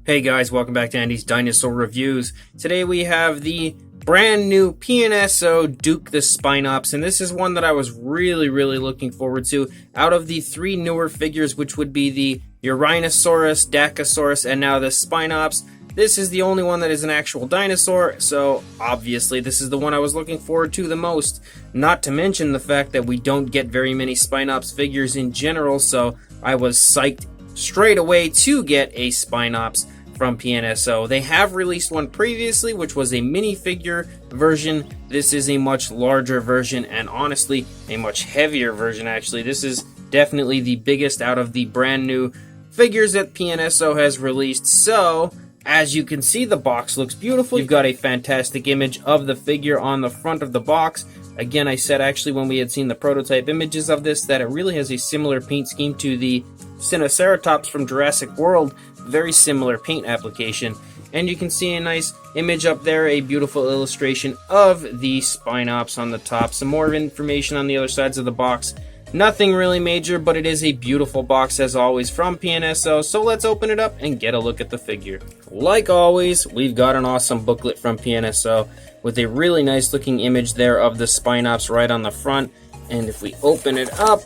Hey guys, welcome back to Andy's Dinosaur Reviews. Today we have the brand new PNSO Duke the Spinops, and this is one that I was really looking forward to. Out of the three newer figures, which would be the Uranosaurus, Dacosaurus, and now the Spinops, this is the only one that is an actual dinosaur, so obviously this is the one I was looking forward to the most. Not to mention the fact that we don't get very many Spinops figures in general, so I was psyched straight away to get a Spinops from PNSO. They have released one previously, which was a minifigure version. This is a much larger version, and honestly, a much heavier version actually. This is definitely the biggest out of the brand new figures that PNSO has released. So, as you can see, the box looks beautiful. You've got a fantastic image of the figure on the front of the box. Again, I said actually when we had seen the prototype images of this that it really has a similar paint scheme to the Sinoceratops from Jurassic World. Very similar paint application. And you can see a nice image up there, a beautiful illustration of the Spinops on the top. Some more information on the other sides of the box. Nothing really major, but it is a beautiful box as always from PNSO. So let's open it up and get a look at the figure. Like always, we've got an awesome booklet from PNSO with a really nice looking image there of the Spinops right on the front. And if we open it up,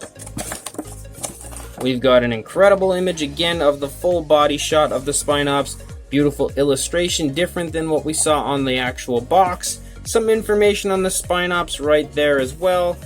we've got an incredible image again of the full body shot of the Spinops. Beautiful illustration, different than what we saw on the actual box. Some information on the Spinops right there as well.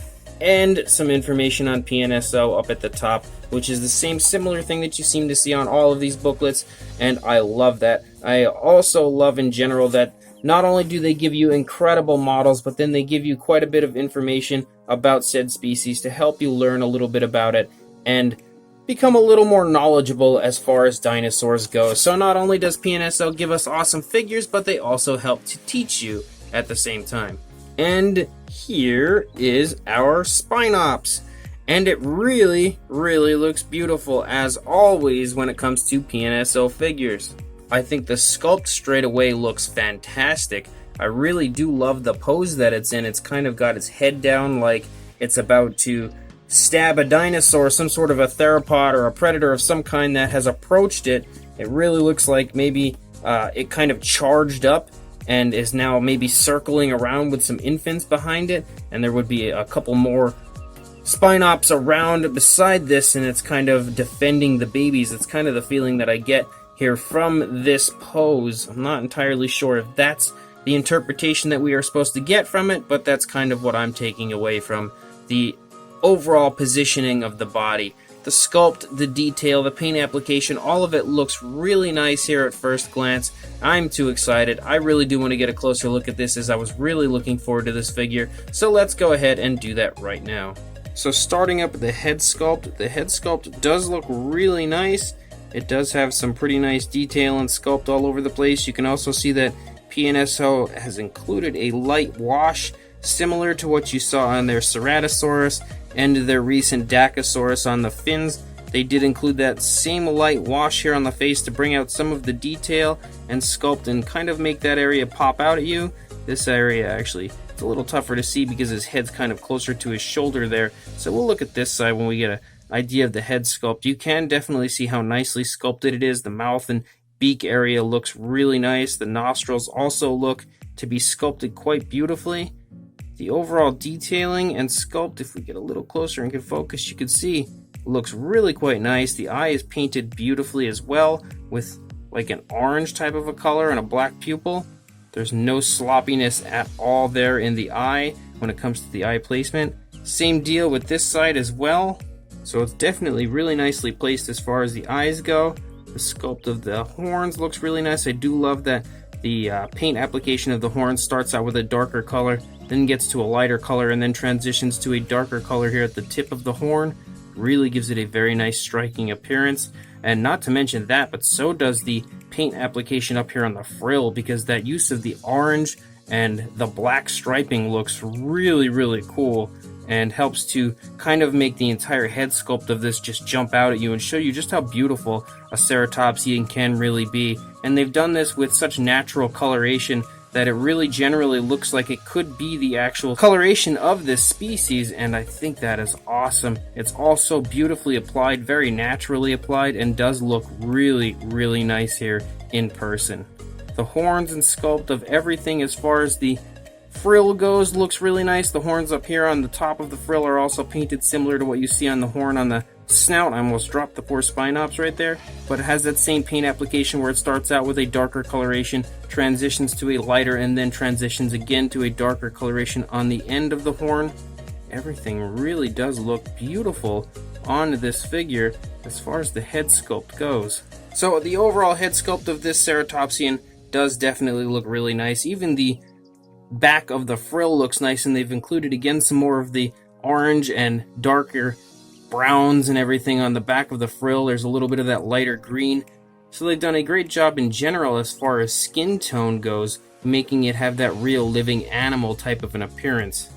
And some information on PNSO up at the top, which is the same similar thing that you seem to see on all of these booklets. And I love that. I also love in general that not only do they give you incredible models, but then they give you quite a bit of information about said species to help you learn a little bit about it and become a little more knowledgeable as far as dinosaurs go. So not only does PNSO give us awesome figures, but they also help to teach you at the same time. And here is our Spinops. And it really looks beautiful as always when it comes to PNSO figures. I think the sculpt straight away looks fantastic. I really do love the pose that it's in. It's kind of got its head down like it's about to stab a dinosaur, some sort of a theropod or a predator of some kind that has approached it. It really looks like maybe it kind of charged up and is now maybe circling around with some infants behind it, and there would be a couple more Spinops around beside this, and it's kind of defending the babies. It's kind of the feeling that I get here from this pose. I'm not entirely sure if that's the interpretation that we are supposed to get from it, but that's kind of what I'm taking away from the overall positioning of the body. The sculpt, the detail, the paint application, all of it looks really nice here at first glance. I'm too excited. I really do want to get a closer look at this as I was really looking forward to this figure. So let's go ahead and do that right now. So starting up with the head sculpt does look really nice. It does have some pretty nice detail and sculpt all over the place. You can also see that PNSO has included a light wash similar to what you saw on their Ceratosaurus and their recent Dacosaurus on the fins. They did include that same light wash here on the face to bring out some of the detail and sculpt and kind of make that area pop out at you. This area actually, it's a little tougher to see because his head's kind of closer to his shoulder there. So we'll look at this side when we get an idea of the head sculpt. You can definitely see how nicely sculpted it is. The mouth and beak area looks really nice. The nostrils also look to be sculpted quite beautifully. The overall detailing and sculpt, if we get a little closer and can focus, you can see looks really quite nice. The eye is painted beautifully as well with like an orange type of a color and a black pupil. There's no sloppiness at all there in the eye when it comes to the eye placement. Same deal with this side as well. So it's definitely really nicely placed as far as the eyes go. The sculpt of the horns looks really nice. I do love that the paint application of the horns starts out with a darker color, then gets to a lighter color, and then transitions to a darker color here at the tip of the horn. Really gives it a very nice striking appearance. And not to mention that, but so does the paint application up here on the frill, because that use of the orange and the black striping looks really cool and helps to kind of make the entire head sculpt of this just jump out at you and show you just how beautiful a ceratopsian can really be. And they've done this with such natural coloration that it really generally looks like it could be the actual coloration of this species, and I think that is awesome. It's also beautifully applied, very naturally applied, and does look really, really nice here in person. The horns and sculpt of everything as far as the frill goes looks really nice. The horns up here on the top of the frill are also painted similar to what you see on the horn on the snout. I almost dropped the poor Spinops right there, but it has that same paint application where it starts out with a darker coloration, transitions to a lighter, and then transitions again to a darker coloration on the end of the horn. Everything really does look beautiful on this figure as far as the head sculpt goes. So the overall head sculpt of this ceratopsian does definitely look really nice. Even the back of the frill looks nice, and they've included again some more of the orange and darker browns and everything on the back of the frill. There's a little bit of that lighter green. So they've done a great job in general as far as skin tone goes, making it have that real living animal type of an appearance.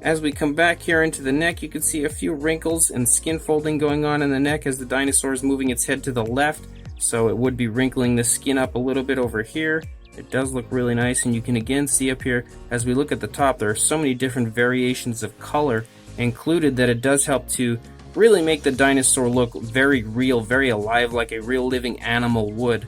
As we come back here into the neck, you can see a few wrinkles and skin folding going on in the neck as the dinosaur is moving its head to the left, so it would be wrinkling the skin up a little bit over here. It does look really nice, and you can again see up here as we look at the top, there are so many different variations of color included that it does help to really make the dinosaur look very real, very alive, like a real living animal would.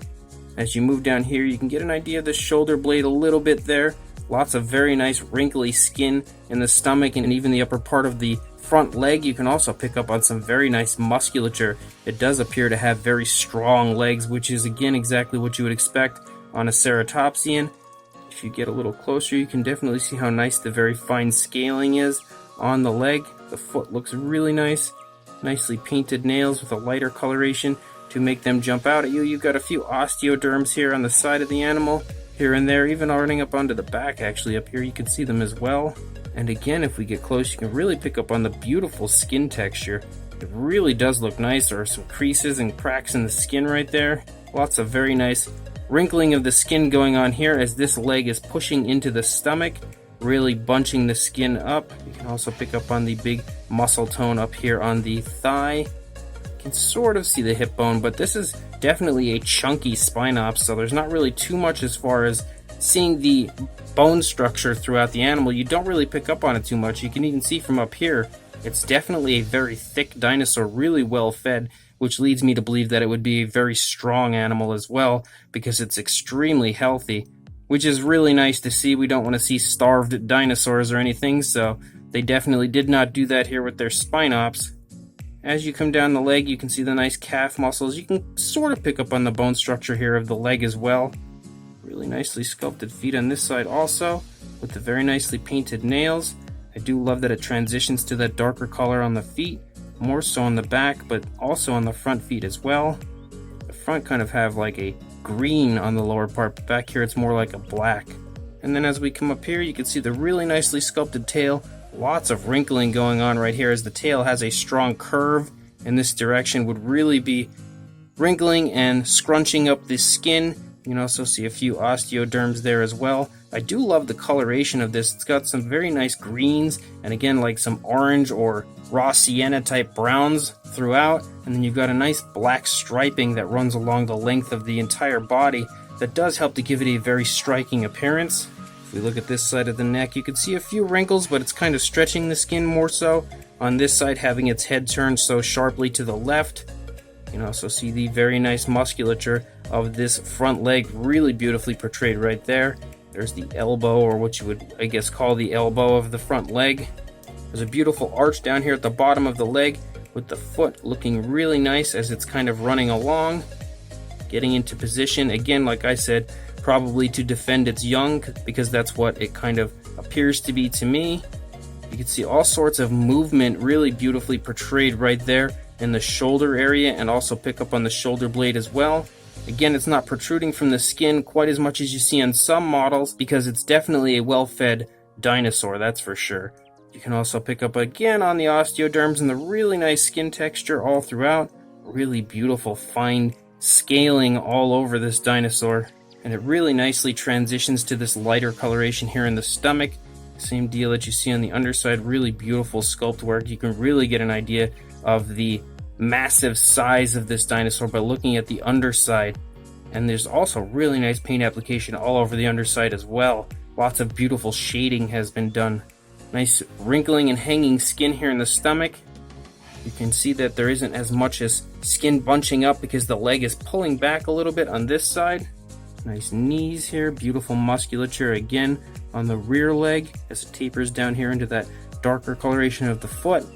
As you move down here, you can get an idea of the shoulder blade a little bit there. Lots of very nice wrinkly skin in the stomach and even the upper part of the front leg. You can also pick up on some very nice musculature. It does appear to have very strong legs, which is again exactly what you would expect on a ceratopsian. If you get a little closer, you can definitely see how nice the very fine scaling is on the leg. The foot looks really nice. Nicely painted nails with a lighter coloration to make them jump out at you. You've got a few osteoderms here on the side of the animal, here and there, even running up onto the back. Actually up here you can see them as well. And again, if we get close, you can really pick up on the beautiful skin texture. It really does look nice. There are some creases and cracks in the skin right there. Lots of very nice wrinkling of the skin going on here as this leg is pushing into the stomach, really bunching the skin up. You can also pick up on the big muscle tone up here on the thigh. You can sort of see the hip bone, but this is definitely a chunky Spinops, so there's not really too much as far as seeing the bone structure throughout the animal. You don't really pick up on it too much. You can even see from up here, it's definitely a very thick dinosaur, really well fed, which leads me to believe that it would be a very strong animal as well, because it's extremely healthy, which is really nice to see. We don't want to see starved dinosaurs or anything, so they definitely did not do that here with their Spinops. As you come down the leg, you can see the nice calf muscles. You can sort of pick up on the bone structure here of the leg as well. Really nicely sculpted feet on this side also, with the very nicely painted nails. I do love that it transitions to that darker color on the feet, more so on the back, but also on the front feet as well. The front kind of have like a green on the lower part, but back here it's more like a black. And then as we come up here, you can see the really nicely sculpted tail. Lots of wrinkling going on right here as the tail has a strong curve in this direction, would really be wrinkling and scrunching up the skin. You can also see a few osteoderms there as well. I do love the coloration of this. It's got some very nice greens and again like some orange or raw sienna type browns throughout, and then you've got a nice black striping that runs along the length of the entire body that does help to give it a very striking appearance. If we look at this side of the neck, you can see a few wrinkles, but it's kind of stretching the skin more so. On this side, having its head turned so sharply to the left. You can also see the very nice musculature of this front leg, really beautifully portrayed right there. There's the elbow, or what you would, I guess, call the elbow of the front leg. There's a beautiful arch down here at the bottom of the leg, with the foot looking really nice as it's kind of running along, getting into position. Again, like I said, probably to defend its young, because that's what it kind of appears to be to me. You can see all sorts of movement really beautifully portrayed right there in the shoulder area, and also pick up on the shoulder blade as well. Again, it's not protruding from the skin quite as much as you see on some models, because it's definitely a well-fed dinosaur, that's for sure. You can also pick up again on the osteoderms and the really nice skin texture all throughout. Really beautiful fine scaling all over this dinosaur. And it really nicely transitions to this lighter coloration here in the stomach. Same deal that you see on the underside, really beautiful sculpt work. You can really get an idea of the massive size of this dinosaur by looking at the underside. And there's also really nice paint application all over the underside as well. Lots of beautiful shading has been done. Nice wrinkling and hanging skin here in the stomach. You can see that there isn't as much as skin bunching up because the leg is pulling back a little bit on this side. Nice knees here, beautiful musculature again on the rear leg as it tapers down here into that darker coloration of the foot.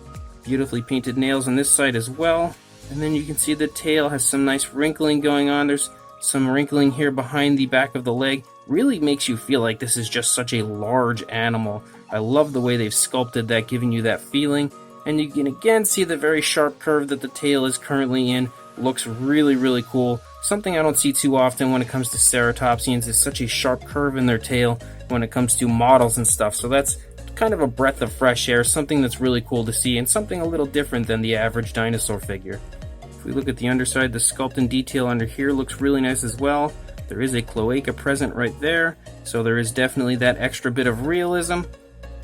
Beautifully painted nails on this side as well. And then you can see the tail has some nice wrinkling going on. There's some wrinkling here behind the back of the leg. Really makes you feel like this is just such a large animal. I love the way they've sculpted that, giving you that feeling. And you can again see the very sharp curve that the tail is currently in. Looks really, really cool. Something I don't see too often when it comes to ceratopsians is such a sharp curve in their tail when it comes to models and stuff. So that's kind of a breath of fresh air, something that's really cool to see, and something a little different than the average dinosaur figure. If we look at the underside, the sculpt and detail under here looks really nice as well. There is a cloaca present right there, so there is definitely that extra bit of realism.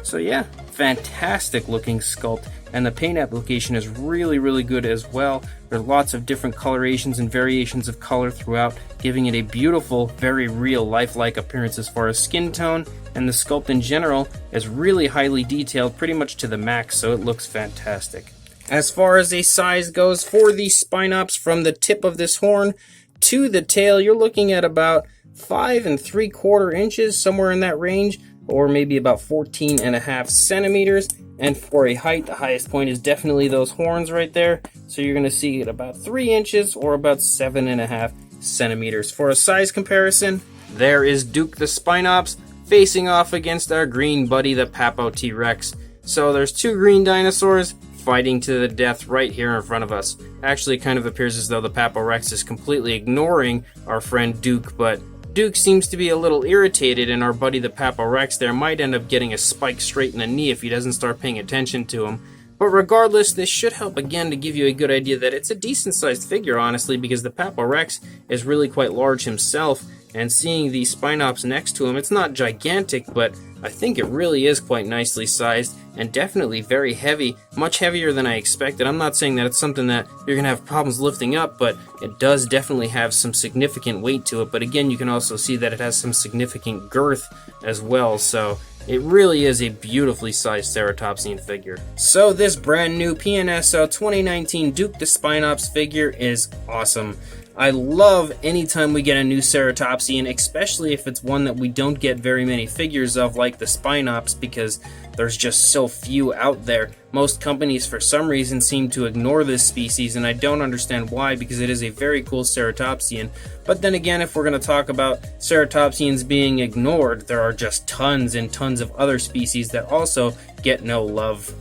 So yeah, fantastic looking sculpt, and the paint application is really, really good as well. There's lots of different colorations and variations of color throughout, giving it a beautiful, very real, lifelike appearance as far as skin tone, and the sculpt in general is really highly detailed, pretty much to the max, so it looks fantastic. As far as a size goes for the Spinops, from the tip of this horn to the tail, you're looking at about 5 3/4 inches, somewhere in that range, or maybe about 14.5 centimeters. And for a height, the highest point is definitely those horns right there. So you're going to see it about 3 inches or about 7.5 centimeters. For a size comparison, there is Duke the Spinops facing off against our green buddy, the Papo T-Rex. So there's two green dinosaurs fighting to the death right here in front of us. Actually, it kind of appears as though the Papo Rex is completely ignoring our friend Duke, but Duke seems to be a little irritated, and our buddy the Papo Rex there might end up getting a spike straight in the knee if he doesn't start paying attention to him. But regardless, this should help again to give you a good idea that it's a decent sized figure, honestly, because the Papo Rex is really quite large himself, and seeing the Spinops next to him, it's not gigantic, but I think it really is quite nicely sized and definitely very heavy, much heavier than I expected. I'm not saying that it's something that you're going to have problems lifting up, but it does definitely have some significant weight to it. But again, you can also see that it has some significant girth as well, so it really is a beautifully sized ceratopsian figure. So this brand new PNSO 2019 Duke the Spinops figure is awesome. I love anytime we get a new ceratopsian, especially if it's one that we don't get very many figures of like the Spinops, because there's just so few out there. Most companies for some reason seem to ignore this species, and I don't understand why, because it is a very cool ceratopsian. But then again, if we're going to talk about ceratopsians being ignored, there are just tons and tons of other species that also get no love.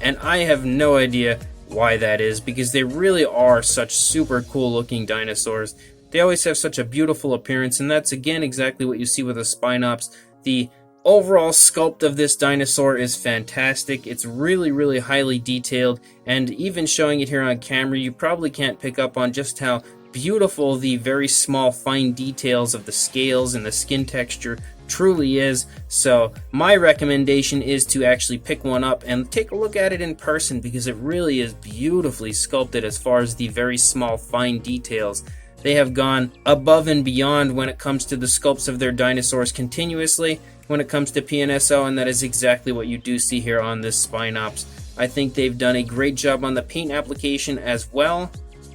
And I have no idea why that is, because they really are such super cool looking dinosaurs. They always have such a beautiful appearance, and that's again exactly what you see with the Spinops. The overall sculpt of this dinosaur is fantastic. It's really, really highly detailed, and even showing it here on camera, you probably can't pick up on just how beautiful the very small fine details of the scales and the skin texture truly is. So my recommendation is to actually pick one up and take a look at it in person, because it really is beautifully sculpted as far as the very small fine details. They have gone above and beyond when it comes to the sculpts of their dinosaurs continuously when it comes to PNSO, and that is exactly what you do see here on this Spinops. I think they've done a great job on the paint application as well.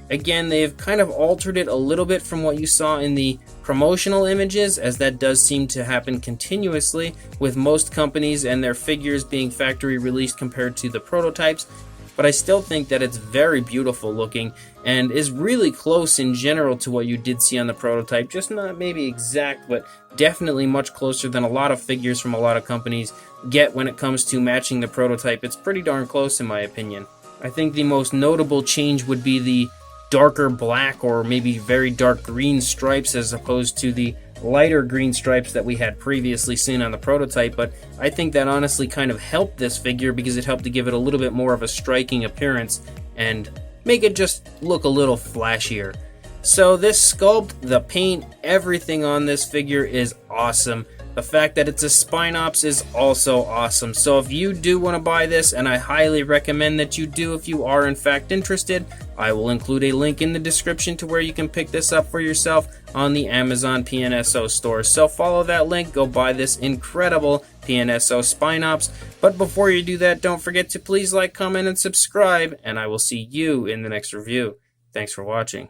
Again, they've kind of altered it a little bit from what you saw in the promotional images, as that does seem to happen continuously with most companies and their figures being factory released compared to the prototypes. But I still think that it's very beautiful looking and is really close in general to what you did see on the prototype. Just not maybe exact, but definitely much closer than a lot of figures from a lot of companies get when it comes to matching the prototype. It's pretty darn close in my opinion. I think the most notable change would be the darker black or maybe very dark green stripes as opposed to the lighter green stripes that we had previously seen on the prototype. But I think that honestly kind of helped this figure, because it helped to give it a little bit more of a striking appearance and make it just look a little flashier. So this sculpt, the paint, everything on this figure is awesome. The fact that it's a Spinops is also awesome. So if you do want to buy this, and I highly recommend that you do if you are in fact interested, I will include a link in the description to where you can pick this up for yourself on the Amazon PNSO store. So follow that link, go buy this incredible PNSO Spinops. But before you do that, don't forget to please like, comment, and subscribe, and I will see you in the next review. Thanks for watching.